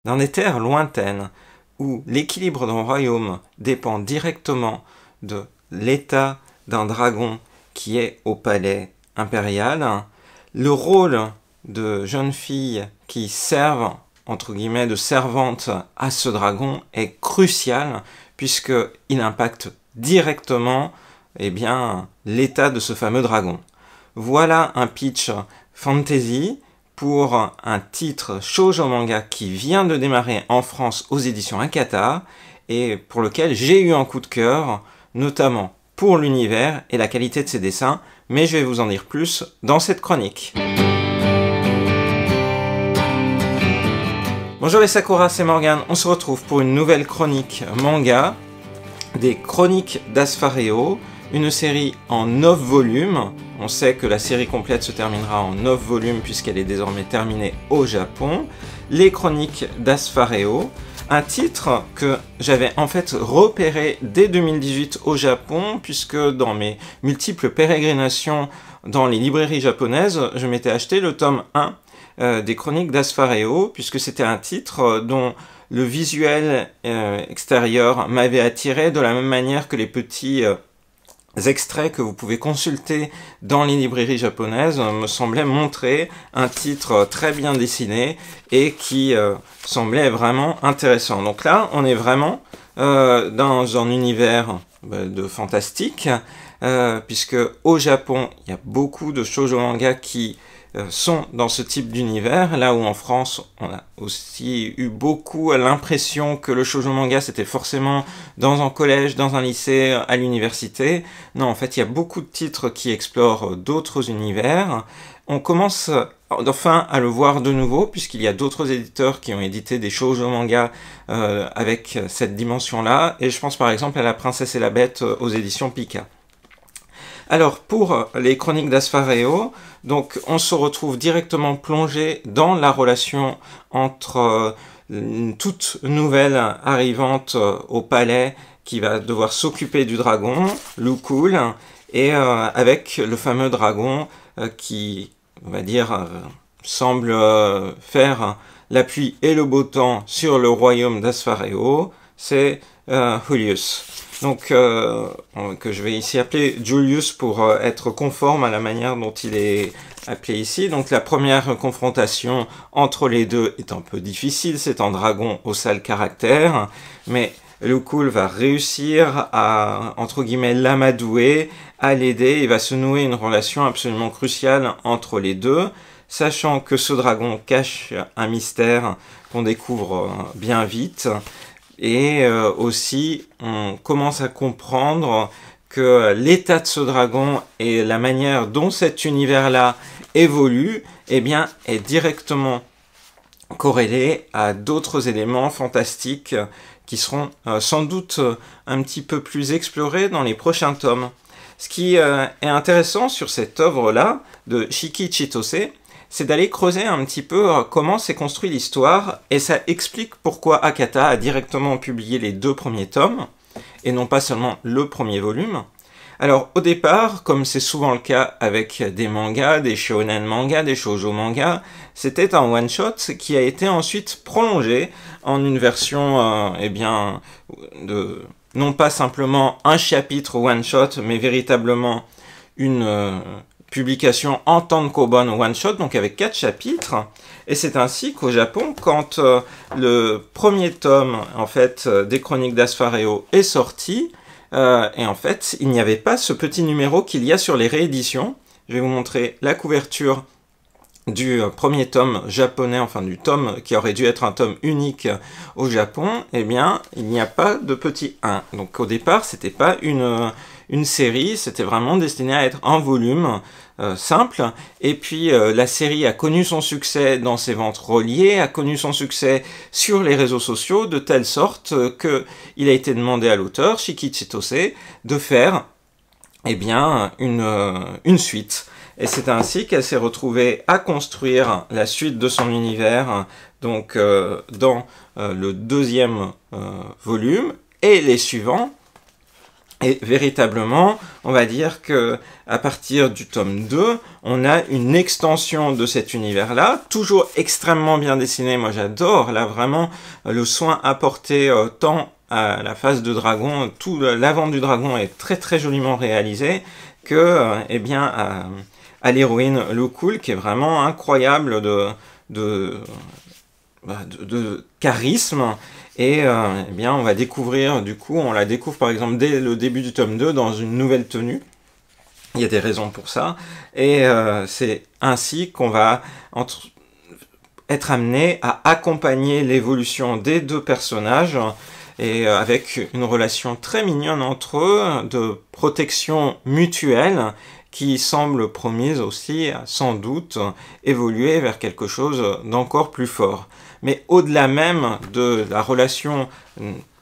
dans des terres lointaines, où l'équilibre d'un royaume dépend directement de l'état d'un dragon qui est au palais impérial, le rôle de jeunes filles qui servent, entre guillemets, de servantes à ce dragon est crucial, puisqu'il impacte directement l'état de ce fameux dragon. Voilà un pitch fantasy pour un titre shoujo manga qui vient de démarrer en France aux éditions Akata et pour lequel j'ai eu un coup de cœur, notamment pour l'univers et la qualité de ses dessins, mais je vais vous en dire plus dans cette chronique. Bonjour les Sakura, c'est Morgane, on se retrouve pour une nouvelle chronique manga, des Chroniques d'Aspharéo, une série en 9 volumes. On sait que la série complète se terminera en 9 volumes puisqu'elle est désormais terminée au Japon. Les Chroniques d'Aspharéo, un titre que j'avais en fait repéré dès 2018 au Japon, puisque dans mes multiples pérégrinations dans les librairies japonaises, je m'étais acheté le tome 1 des Chroniques d'Aspharéo, puisque c'était un titre dont le visuel extérieur m'avait attiré de la même manière que les petits extraits que vous pouvez consulter dans les librairies japonaises me semblaient montrer un titre très bien dessiné et qui semblait vraiment intéressant. Donc là, on est vraiment dans un univers de fantastique, puisque au Japon, il y a beaucoup de shoujo manga qui sont dans ce type d'univers, là où en France on a aussi eu beaucoup l'impression que le shoujo manga c'était forcément dans un collège, dans un lycée, à l'université. Non, en fait il y a beaucoup de titres qui explorent d'autres univers. On commence enfin à le voir de nouveau, puisqu'il y a d'autres éditeurs qui ont édité des shoujo manga avec cette dimension-là, et je pense par exemple à La Princesse et la Bête aux éditions Pika. Alors, pour les Chroniques d'Aspharéo, donc on se retrouve directement plongé dans la relation entre une toute nouvelle arrivante au palais qui va devoir s'occuper du dragon, Lukul, et avec le fameux dragon qui, on va dire, semble faire la pluie et le beau temps sur le royaume d'Aspharéo, c'est Julius. Donc, que je vais ici appeler Julius pour être conforme à la manière dont il est appelé ici. Donc la première confrontation entre les deux est un peu difficile, c'est un dragon au sale caractère, mais Lukul va réussir à, entre guillemets, l'amadouer, à l'aider, et va se nouer une relation absolument cruciale entre les deux, sachant que ce dragon cache un mystère qu'on découvre bien vite. Et aussi, on commence à comprendre que l'état de ce dragon et la manière dont cet univers-là évolue, eh bien, est directement corrélé à d'autres éléments fantastiques qui seront sans doute un petit peu plus explorés dans les prochains tomes. Ce qui est intéressant sur cette œuvre-là de Shiki Chitose, c'est d'aller creuser un petit peu comment s'est construite l'histoire, et ça explique pourquoi Akata a directement publié les 2 premiers tomes, et non pas seulement le premier volume. Alors au départ, comme c'est souvent le cas avec des mangas, des shonen mangas, des shoujo mangas, c'était un one-shot qui a été ensuite prolongé en une version, non pas simplement un chapitre one-shot, mais véritablement une publication en tankobon one-shot, donc avec 4 chapitres. Et c'est ainsi qu'au Japon, quand le premier tome en fait des Chroniques d'Aspharéo est sorti, et en fait il n'y avait pas ce petit numéro qu'il y a sur les rééditions. Je vais vous montrer la couverture du premier tome japonais, enfin du tome qui aurait dû être un tome unique au Japon. Eh bien, il n'y a pas de petit 1. Donc au départ, c'était pas une série, c'était vraiment destiné à être un volume simple. Et puis la série a connu son succès dans ses ventes reliées, a connu son succès sur les réseaux sociaux, de telle sorte que il a été demandé à l'auteur, Shiki Chitose, de faire une suite. Et c'est ainsi qu'elle s'est retrouvée à construire la suite de son univers, donc dans le 2e volume et les suivants. Et véritablement, on va dire que à partir du tome 2, on a une extension de cet univers-là, toujours extrêmement bien dessiné. Moi, j'adore là vraiment le soin apporté tant à la face de dragon, tout l'avant du dragon est très très joliment réalisé, que eh bien à l'héroïne Lou Cool, qui est vraiment incroyable de charisme. Et eh bien, on va découvrir, du coup, on la découvre par exemple dès le début du tome 2 dans une nouvelle tenue. Il y a des raisons pour ça. Et c'est ainsi qu'on va être amené à accompagner l'évolution des deux personnages et avec une relation très mignonne entre eux, de protection mutuelle, qui semble promise aussi, sans doute, évoluer vers quelque chose d'encore plus fort. Mais au-delà même de la relation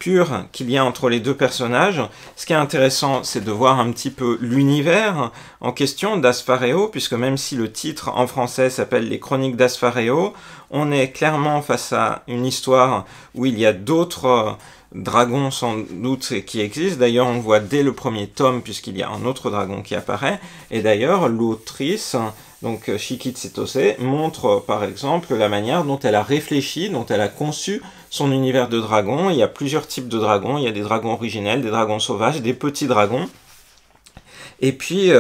pure qu'il y a entre les deux personnages, ce qui est intéressant, c'est de voir un petit peu l'univers en question d'Asfareo, puisque même si le titre en français s'appelle Les Chroniques d'Asfareo, on est clairement face à une histoire où il y a d'autres dragons sans doute qui existent. D'ailleurs, on voit dès le premier tome, puisqu'il y a un autre dragon qui apparaît. Et d'ailleurs, l'autrice, donc Shiki Chitose, montre par exemple la manière dont elle a réfléchi, dont elle a conçu son univers de dragons. Il y a plusieurs types de dragons. Il y a des dragons originels, des dragons sauvages, des petits dragons. Et puis,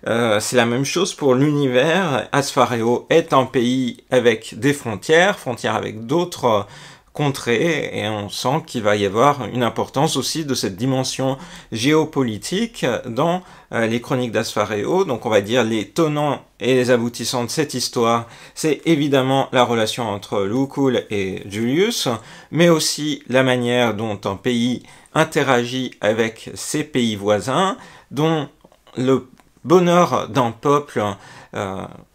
c'est la même chose pour l'univers. Asfareo est un pays avec des frontières avec d'autres contrées, et on sent qu'il va y avoir une importance aussi de cette dimension géopolitique dans les Chroniques d'Asfareo. Donc on va dire les tenants et les aboutissants de cette histoire, c'est évidemment la relation entre Lou Cool et Julius, mais aussi la manière dont un pays interagit avec ses pays voisins, dont le bonheur d'un peuple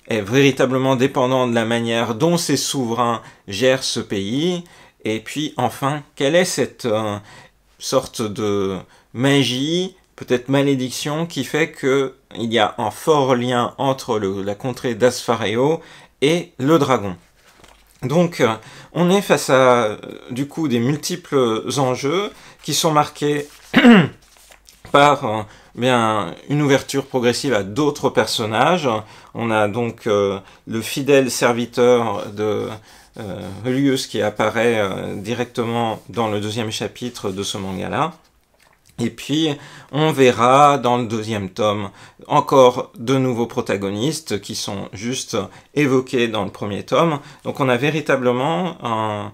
est véritablement dépendant de la manière dont ses souverains gèrent ce pays. Et puis enfin, quelle est cette sorte de magie, peut-être malédiction, qui fait qu'il y a un fort lien entre la contrée d'Asfareo et le dragon. Donc on est face à du coup des multiples enjeux qui sont marqués par bien une ouverture progressive à d'autres personnages. On a donc le fidèle serviteur de Julius qui apparaît directement dans le deuxième chapitre de ce manga-là. Et puis, on verra dans le deuxième tome encore de nouveaux protagonistes qui sont juste évoqués dans le premier tome. Donc on a véritablement un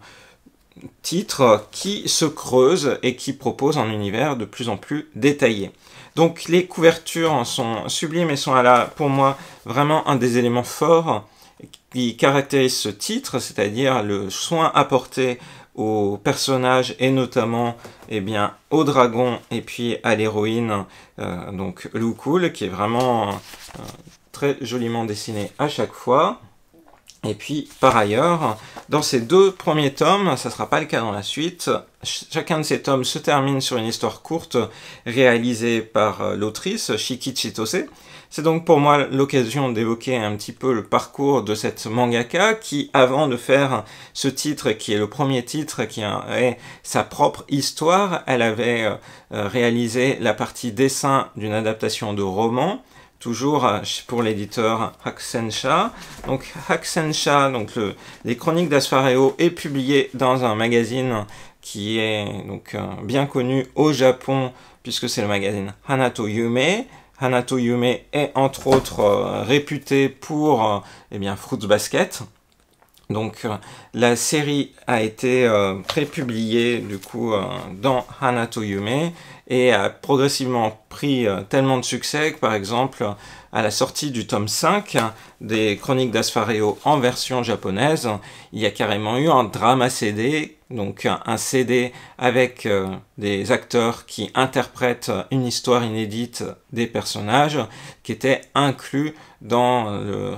titre qui se creuse et qui propose un univers de plus en plus détaillé. Donc les couvertures sont sublimes et sont là pour moi vraiment un des éléments forts qui caractérise ce titre, c'est-à-dire le soin apporté aux personnages et notamment au dragon et puis à l'héroïne, donc Lou Cool, qui est vraiment très joliment dessiné à chaque fois. Et puis, par ailleurs, dans ces deux premiers tomes, ça ne sera pas le cas dans la suite, chacun de ces tomes se termine sur une histoire courte réalisée par l'autrice Shiki Chitose. C'est donc pour moi l'occasion d'évoquer un petit peu le parcours de cette mangaka qui, avant de faire ce titre, qui est le premier titre, qui est sa propre histoire, elle avait réalisé la partie dessin d'une adaptation de roman, toujours pour l'éditeur Hakusensha. Donc Hakusensha, donc les Chroniques d'Asfareo, est publié dans un magazine qui est donc bien connu au Japon, puisque c'est le magazine Hanato Yume. Hanato Yume est entre autres réputé pour Fruits Basket. Donc la série a été prépubliée du coup dans Hanato Yume et a progressivement pris tellement de succès que par exemple à la sortie du tome 5 des Chroniques d'Asfareo en version japonaise, il y a carrément eu un drama CD, donc un CD avec des acteurs qui interprètent une histoire inédite des personnages qui était inclus dans le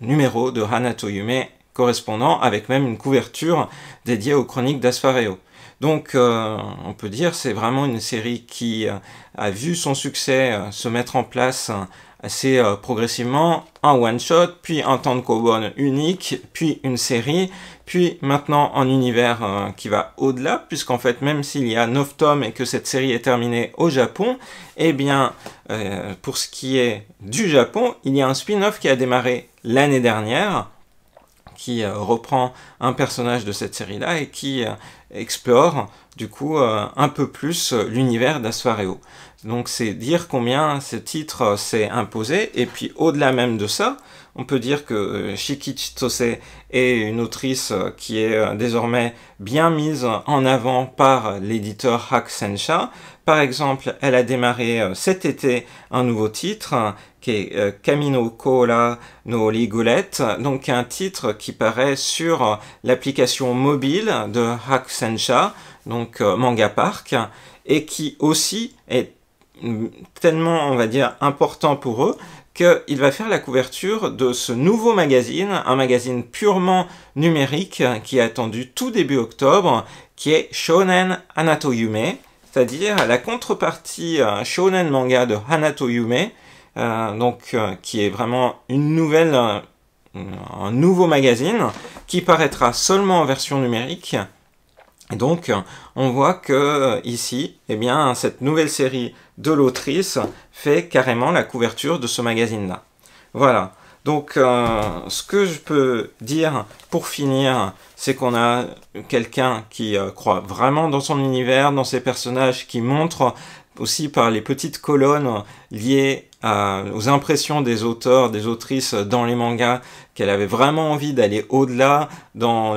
numéro de Hanato Yume correspondant, avec même une couverture dédiée aux Chroniques d'Asfareo. Donc on peut dire c'est vraiment une série qui a vu son succès se mettre en place assez progressivement un one-shot, puis un tankobon unique, puis une série, puis maintenant un univers qui va au-delà, puisqu'en fait, même s'il y a 9 tomes et que cette série est terminée au Japon, eh bien, pour ce qui est du Japon, il y a un spin-off qui a démarré l'année dernière, qui reprend un personnage de cette série-là et qui explore, du coup, un peu plus l'univers d'Asfareo. Donc c'est dire combien ce titre s'est imposé, et puis au-delà même de ça, on peut dire que Shiki Chitose est une autrice qui est désormais bien mise en avant par l'éditeur Hakusensha. Par exemple, elle a démarré cet été un nouveau titre qui est Kamino Kola no Ligulet, donc un titre qui paraît sur l'application mobile de Hakusensha, donc Manga Park, et qui aussi est tellement, on va dire, important pour eux, qu'il va faire la couverture de ce nouveau magazine, un magazine purement numérique qui est attendu tout début octobre, qui est Shonen Hanato Yume, c'est-à-dire la contrepartie Shonen manga de Hanato Yume, qui est vraiment une nouvelle, un nouveau magazine qui paraîtra seulement en version numérique. Et donc, on voit que ici, eh bien, cette nouvelle série de l'autrice fait carrément la couverture de ce magazine-là. Voilà. Donc, ce que je peux dire pour finir, c'est qu'on a quelqu'un qui croit vraiment dans son univers, dans ses personnages, qui montre aussi par les petites colonnes liées aux impressions des auteurs, des autrices dans les mangas, qu'elle avait vraiment envie d'aller au-delà dans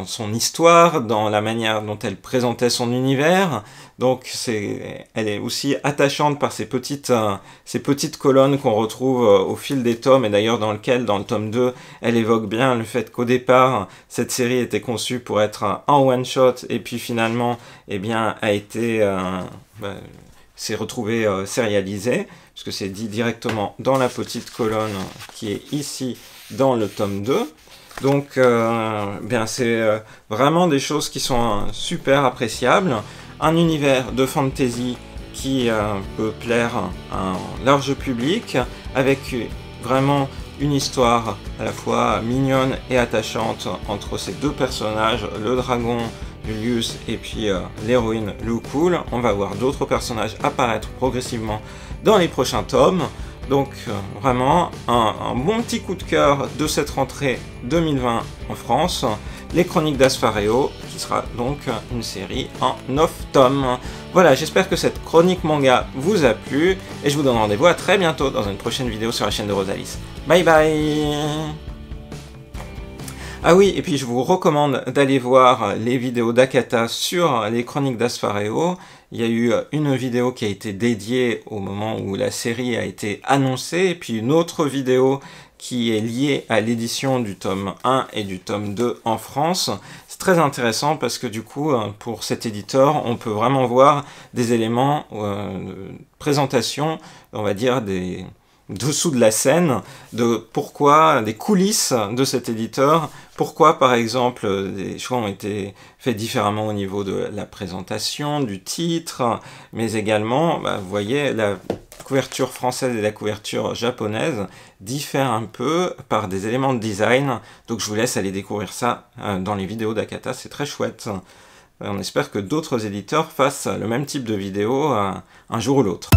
son histoire, dans la manière dont elle présentait son univers. Donc elle est aussi attachante par ces petites colonnes qu'on retrouve au fil des tomes, et d'ailleurs dans le tome 2, elle évoque bien le fait qu'au départ, cette série était conçue pour être un one-shot, et puis finalement, eh bien, a été s'est retrouvée sérialisée, puisque c'est dit directement dans la petite colonne qui est ici dans le tome 2. Donc, bien, c'est vraiment des choses qui sont super appréciables. Un univers de fantasy qui peut plaire à un large public, avec vraiment une histoire à la fois mignonne et attachante entre ces deux personnages, le dragon Julius et puis l'héroïne Lou Cool. On va voir d'autres personnages apparaître progressivement dans les prochains tomes. Donc vraiment un bon petit coup de cœur de cette rentrée 2020 en France, les Chroniques d'Asfareo, qui sera donc une série en 9 tomes. Voilà, j'espère que cette chronique manga vous a plu, et je vous donne rendez-vous à très bientôt dans une prochaine vidéo sur la chaîne de Rosalis. Bye bye. Ah oui, et puis je vous recommande d'aller voir les vidéos d'Akata sur les Chroniques d'Asfareo. Il y a eu une vidéo qui a été dédiée au moment où la série a été annoncée, et puis une autre vidéo qui est liée à l'édition du tome 1 et du tome 2 en France. C'est très intéressant parce que du coup, pour cet éditeur, on peut vraiment voir des éléments de présentation, on va dire des dessous de la scène, de pourquoi, des coulisses de cet éditeur, pourquoi par exemple des choix ont été faits différemment au niveau de la présentation, du titre, mais également, vous voyez, la couverture française et la couverture japonaise diffèrent un peu par des éléments de design, donc je vous laisse aller découvrir ça dans les vidéos d'Akata, c'est très chouette. On espère que d'autres éditeurs fassent le même type de vidéo un jour ou l'autre.